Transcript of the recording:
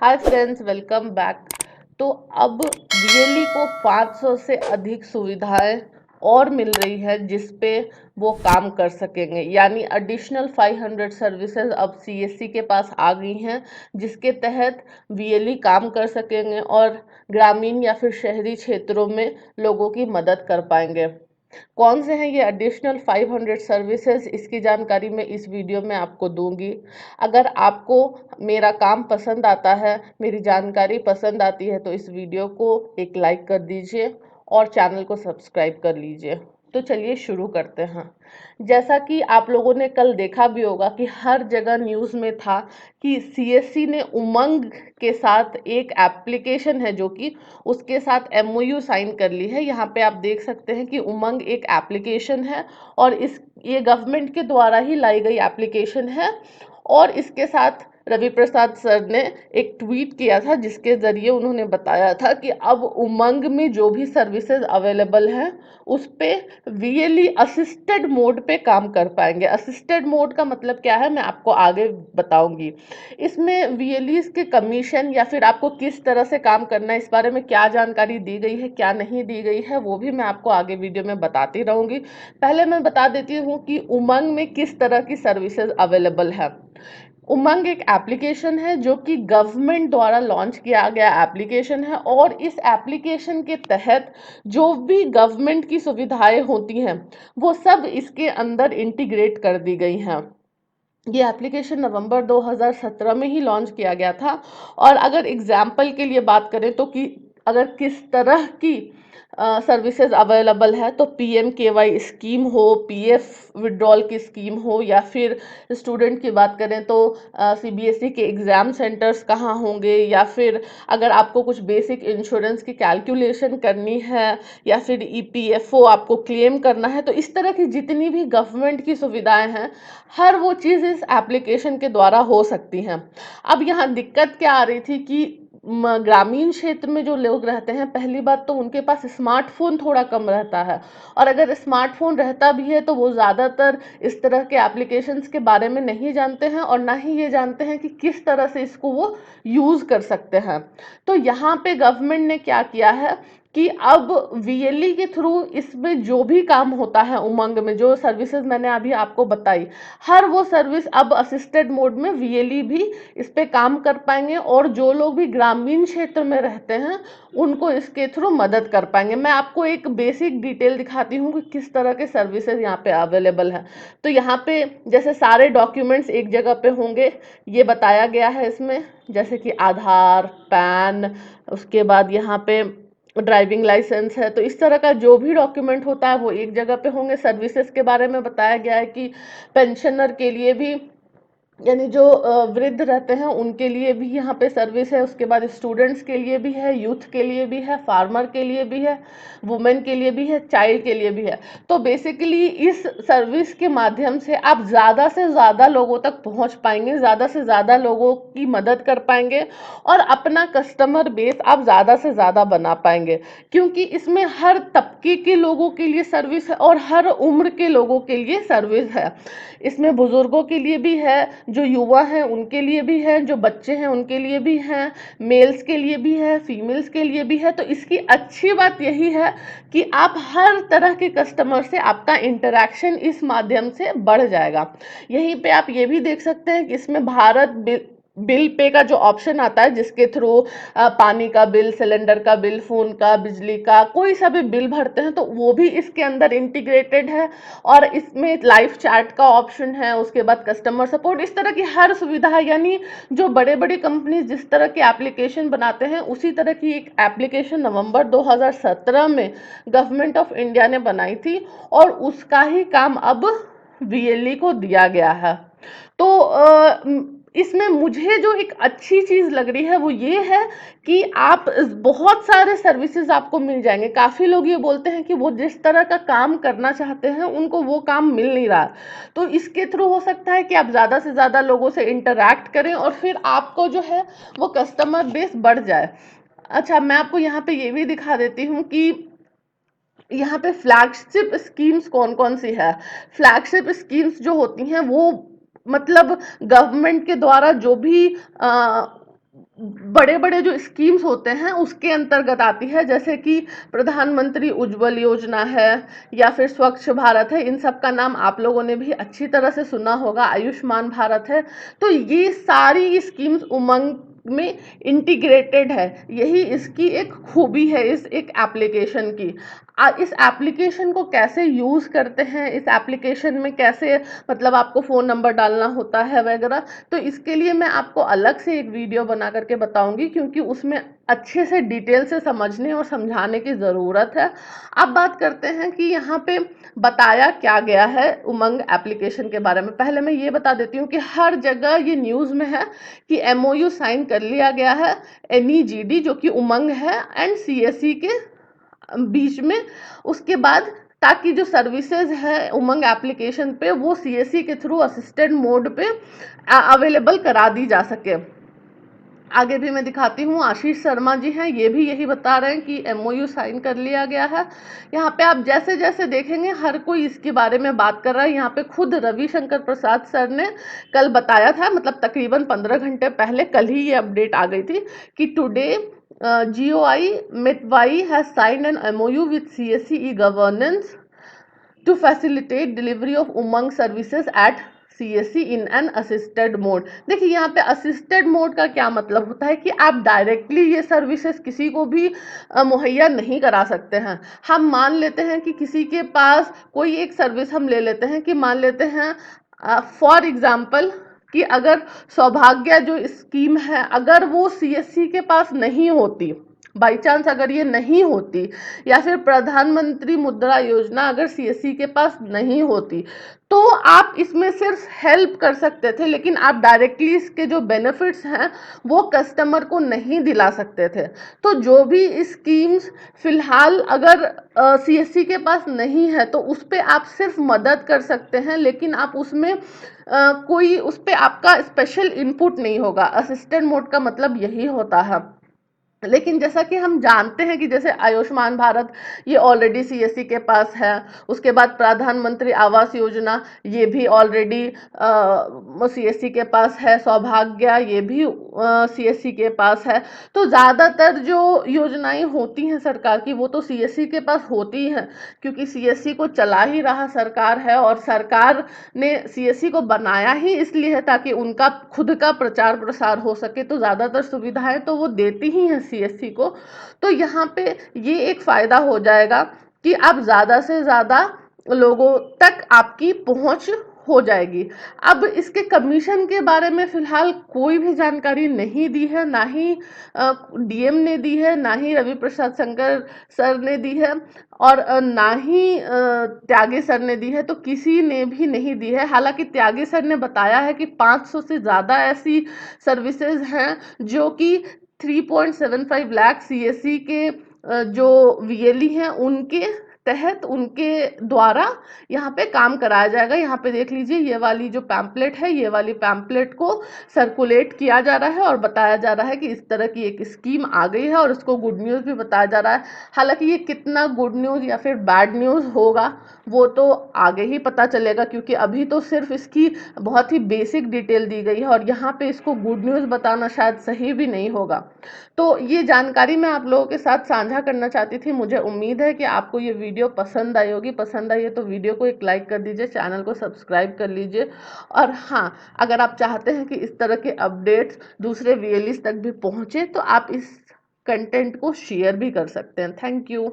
Hi friends, welcome back. तो अब BLE को 500 से अधिक सुविधाएं और मिल रही है जिस पे वो काम कर सकेंगे, यानी एडिशनल 500 सर्विसेज अब सीएससी के पास आ गई हैं, जिसके तहत बीएलई काम कर सकेंगे और ग्रामीण या फिर शहरी क्षेत्रों में लोगों की मदद कर पाएंगे। कौन से हैं ये एडिशनल 500 सर्विसेज, इसकी जानकारी मैं इस वीडियो में आपको दूंगी। अगर आपको मेरा काम पसंद आता है, मेरी जानकारी पसंद आती है, तो इस वीडियो को एक लाइक कर दीजिए और चैनल को सब्सक्राइब कर लीजिए। तो चलिए शुरू करते हैं। जैसा कि आप लोगों ने कल देखा भी होगा कि हर जगह न्यूज़ में था कि सीएससी ने उमंग के साथ एक एप्लीकेशन है जो कि उसके साथ एमओयू साइन कर ली है। यहाँ पे आप देख सकते हैं कि उमंग एक एप्लीकेशन है और ये गवर्नमेंट के द्वारा ही लाई गई एप्लीकेशन है। और इसके साथ रवि प्रसाद सर ने एक ट्वीट किया था जिसके जरिए उन्होंने बताया था कि अब उमंग में जो भी सर्विसेज अवेलेबल हैं उस पे वीएलई असिस्टेड मोड पे काम कर पाएंगे। असिस्टेड मोड का मतलब क्या है, मैं आपको आगे बताऊंगी। इसमें वीएलई के कमीशन या फिर आपको किस तरह से काम करना है, इस बारे में क्या जानकारी दी गई है, क्या नहीं दी गई है, वो भी मैं आपको आगे वीडियो में बताती रहूंगी। पहले मैं बता देती हूँ कि उमंग में किस तरह की सर्विसेज अवेलेबल है। उमंग एक एप्लीकेशन है जो कि गवर्नमेंट द्वारा लॉन्च किया गया एप्लीकेशन है और इस एप्लीकेशन के तहत जो भी गवर्नमेंट की सुविधाएं होती हैं वो सब इसके अंदर इंटीग्रेट कर दी गई हैं। ये एप्लीकेशन नवंबर 2017 में ही लॉन्च किया गया था। और अगर एग्जाम्पल के लिए बात करें तो कि अगर किस तरह की सर्विसेज अवेलेबल है, तो पीएमकेवाई स्कीम हो, पीएफ विड्रॉल की स्कीम हो, या फिर स्टूडेंट की बात करें तो सीबीएसई के एग्ज़ाम सेंटर्स कहाँ होंगे, या फिर अगर आपको कुछ बेसिक इंश्योरेंस की कैलकुलेशन करनी है, या फिर ईपीएफओ आपको क्लेम करना है, तो इस तरह की जितनी भी गवर्नमेंट की सुविधाएं हैं हर वो चीज़ इस एप्लीकेशन के द्वारा हो सकती हैं। अब यहाँ दिक्कत क्या आ रही थी कि ग्रामीण क्षेत्र में जो लोग रहते हैं, पहली बात तो उनके पास स्मार्टफोन थोड़ा कम रहता है, और अगर स्मार्टफोन रहता भी है तो वो ज़्यादातर इस तरह के एप्लीकेशंस के बारे में नहीं जानते हैं और ना ही ये जानते हैं कि किस तरह से इसको वो यूज़ कर सकते हैं। तो यहाँ पे गवर्नमेंट ने क्या किया है कि अब वीएलई के थ्रू इसमें जो भी काम होता है, उमंग में जो सर्विसेज मैंने अभी आपको बताई, हर वो सर्विस अब असिस्टेड मोड में वीएलई भी इस पे काम कर पाएंगे और जो लोग भी ग्रामीण क्षेत्र में रहते हैं उनको इसके थ्रू मदद कर पाएंगे। मैं आपको एक बेसिक डिटेल दिखाती हूँ कि किस तरह के सर्विसेज यहाँ पे अवेलेबल हैं। तो यहाँ पे जैसे सारे डॉक्यूमेंट्स एक जगह पे होंगे, ये बताया गया है इसमें, जैसे कि आधार, पैन, उसके बाद यहाँ पे ड्राइविंग लाइसेंस है। तो इस तरह का जो भी डॉक्यूमेंट होता है वो एक जगह पे होंगे। सर्विसेज के बारे में बताया गया है कि पेंशनर के लिए भी, यानी जो वृद्ध रहते हैं उनके लिए भी यहाँ पे सर्विस है। उसके बाद स्टूडेंट्स के लिए भी है, यूथ के लिए भी है, फार्मर के लिए भी है, वुमेन के लिए भी है, चाइल्ड के लिए भी है। तो बेसिकली इस सर्विस के माध्यम से आप ज़्यादा से ज़्यादा लोगों तक पहुँच पाएंगे, ज़्यादा से ज़्यादा लोगों की मदद कर पाएंगे और अपना कस्टमर बेस आप ज़्यादा से ज़्यादा बना पाएंगे, क्योंकि इसमें हर तबके के लोगों के लिए सर्विस है और हर उम्र के लोगों के लिए सर्विस है। इसमें बुजुर्गों के लिए भी है, जो युवा हैं उनके लिए भी है, जो बच्चे हैं उनके लिए भी हैं, मेल्स के लिए भी है, फीमेल्स के लिए भी है। तो इसकी अच्छी बात यही है कि आप हर तरह के कस्टमर से आपका इंटरेक्शन इस माध्यम से बढ़ जाएगा। यहीं पे आप ये भी देख सकते हैं कि इसमें भारत बिल पे का जो ऑप्शन आता है, जिसके थ्रू पानी का बिल, सिलेंडर का बिल, फोन का, बिजली का कोई सा भी बिल भरते हैं, तो वो भी इसके अंदर इंटीग्रेटेड है। और इसमें लाइव चैट का ऑप्शन है, उसके बाद कस्टमर सपोर्ट, इस तरह की हर सुविधा है। यानी जो बड़े बड़े कंपनी जिस तरह की एप्लीकेशन बनाते हैं उसी तरह की एक एप्लीकेशन नवंबर 2017 में गवर्नमेंट ऑफ इंडिया ने बनाई थी और उसका ही काम अब वीएलई को दिया गया है। तो इसमें मुझे जो एक अच्छी चीज़ लग रही है वो ये है कि आप बहुत सारे सर्विसेज आपको मिल जाएंगे। काफ़ी लोग ये बोलते हैं कि वो जिस तरह का काम करना चाहते हैं उनको वो काम मिल नहीं रहा, तो इसके थ्रू हो सकता है कि आप ज़्यादा से ज़्यादा लोगों से इंटरैक्ट करें और फिर आपको जो है वो कस्टमर बेस बढ़ जाए। अच्छा, मैं आपको यहाँ पे ये भी दिखा देती हूँ कि यहाँ पे फ्लैगशिप स्कीम्स कौन कौन सी है। फ्लैगशिप स्कीम्स जो होती हैं वो मतलब गवर्नमेंट के द्वारा जो भी बड़े बड़े जो स्कीम्स होते हैं उसके अंतर्गत आती है, जैसे कि प्रधानमंत्री उज्ज्वल योजना है या फिर स्वच्छ भारत है। इन सब का नाम आप लोगों ने भी अच्छी तरह से सुना होगा। आयुष्मान भारत है। तो ये सारी स्कीम्स उमंग में इंटीग्रेटेड है। यही इसकी एक खूबी है इस एक एप्लीकेशन की। इस एप्लीकेशन को कैसे यूज करते हैं, इस एप्लीकेशन में कैसे मतलब आपको फोन नंबर डालना होता है वगैरह, तो इसके लिए मैं आपको अलग से एक वीडियो बना करके बताऊंगी, क्योंकि उसमें अच्छे से डिटेल से समझने और समझाने की ज़रूरत है। अब बात करते हैं कि यहाँ पे बताया क्या गया है उमंग एप्लीकेशन के बारे में। पहले मैं ये बता देती हूँ कि हर जगह ये न्यूज़ में है कि एमओयू साइन कर लिया गया है एमईजीडी जो कि उमंग है एंड सीएससी के बीच में। उसके बाद ताकि जो सर्विसेज है उमंग एप्लीकेशन पे वो सीएससी के थ्रू असिस्टेड मोड पे अवेलेबल करा दी जा सके। आगे भी मैं दिखाती हूँ। आशीष शर्मा जी हैं, ये भी यही बता रहे हैं कि एमओयू साइन कर लिया गया है। यहाँ पे आप जैसे जैसे देखेंगे हर कोई इसके बारे में बात कर रहा है। यहाँ पे खुद रविशंकर प्रसाद सर ने कल बताया था, मतलब तकरीबन 15 घंटे पहले, कल ही ये अपडेट आ गई थी कि today GOI Metwai has signed an MOU with CSC e-governance to facilitate delivery of Umang services at CSC in an assisted mode। देखिए यहाँ पे असिस्टेड मोड का क्या मतलब होता है कि आप डायरेक्टली ये सर्विसेज किसी को भी मुहैया नहीं करा सकते हैं। हम मान लेते हैं कि किसी के पास कोई एक सर्विस हम ले लेते हैं कि मान लेते हैं फॉर एग्जाम्पल कि अगर सौभाग्य जो स्कीम है अगर वो सीएससी के पास नहीं होती, बाई चांस अगर ये नहीं होती, या फिर प्रधानमंत्री मुद्रा योजना अगर सीएससी के पास नहीं होती, तो आप इसमें सिर्फ हेल्प कर सकते थे, लेकिन आप डायरेक्टली इसके जो बेनिफिट्स हैं वो कस्टमर को नहीं दिला सकते थे। तो जो भी स्कीम्स फिलहाल अगर सीएससी के पास नहीं है तो उस पर आप सिर्फ मदद कर सकते हैं, लेकिन आप उसमें कोई उस पर आपका स्पेशल इनपुट नहीं होगा। असिस्टेंट मोड का मतलब यही होता है। लेकिन जैसा कि हम जानते हैं कि जैसे आयुष्मान भारत ये ऑलरेडी सीएससी के पास है। उसके बाद प्रधानमंत्री आवास योजना ये भी ऑलरेडी सीएससी के पास है। सौभाग्य ये भी सीएससी के पास है। तो ज़्यादातर जो योजनाएं होती हैं सरकार की वो तो सीएससी के पास होती हैं, क्योंकि सीएससी को चला ही रहा सरकार है, और सरकार ने सीएससी को बनाया ही इसलिए है ताकि उनका खुद का प्रचार प्रसार हो सके। तो ज़्यादातर सुविधाएं तो वो देती ही हैं सीएससी को। तो यहाँ पे ये एक फ़ायदा हो जाएगा कि आप ज़्यादा से ज़्यादा लोगों तक आपकी पहुंच हो जाएगी। अब इसके कमीशन के बारे में फिलहाल कोई भी जानकारी नहीं दी है, ना ही डीएम ने दी है, ना ही रवि प्रसाद शंकर सर ने दी है, और ना ही त्यागी सर ने दी है। तो किसी ने भी नहीं दी है। हालांकि त्यागी सर ने बताया है कि 500 से ज़्यादा ऐसी सर्विसेज हैं जो कि 3.75 लाख सीएससी के जो वीएलई हैं उनके तहत उनके द्वारा यहाँ पे काम कराया जाएगा। यहाँ पे देख लीजिए ये वाली जो पैम्पलेट है, ये वाली पैम्पलेट को सर्कुलेट किया जा रहा है और बताया जा रहा है कि इस तरह की एक स्कीम आ गई है, और उसको गुड न्यूज़ भी बताया जा रहा है। हालांकि ये कितना गुड न्यूज़ या फिर बैड न्यूज़ होगा वो तो आगे ही पता चलेगा, क्योंकि अभी तो सिर्फ इसकी बहुत ही बेसिक डिटेल दी गई है, और यहाँ पे इसको गुड न्यूज़ बताना शायद सही भी नहीं होगा। तो ये जानकारी मैं आप लोगों के साथ साझा करना चाहती थी। मुझे उम्मीद है कि आपको ये वीडियो पसंद आई होगी। पसंद आई है तो वीडियो को एक लाइक कर दीजिए, चैनल को सब्सक्राइब कर लीजिए, और हाँ, अगर आप चाहते हैं कि इस तरह के अपडेट्स दूसरे वीएलईज तक भी पहुँचे तो आप इस कंटेंट को शेयर भी कर सकते हैं। Thank you.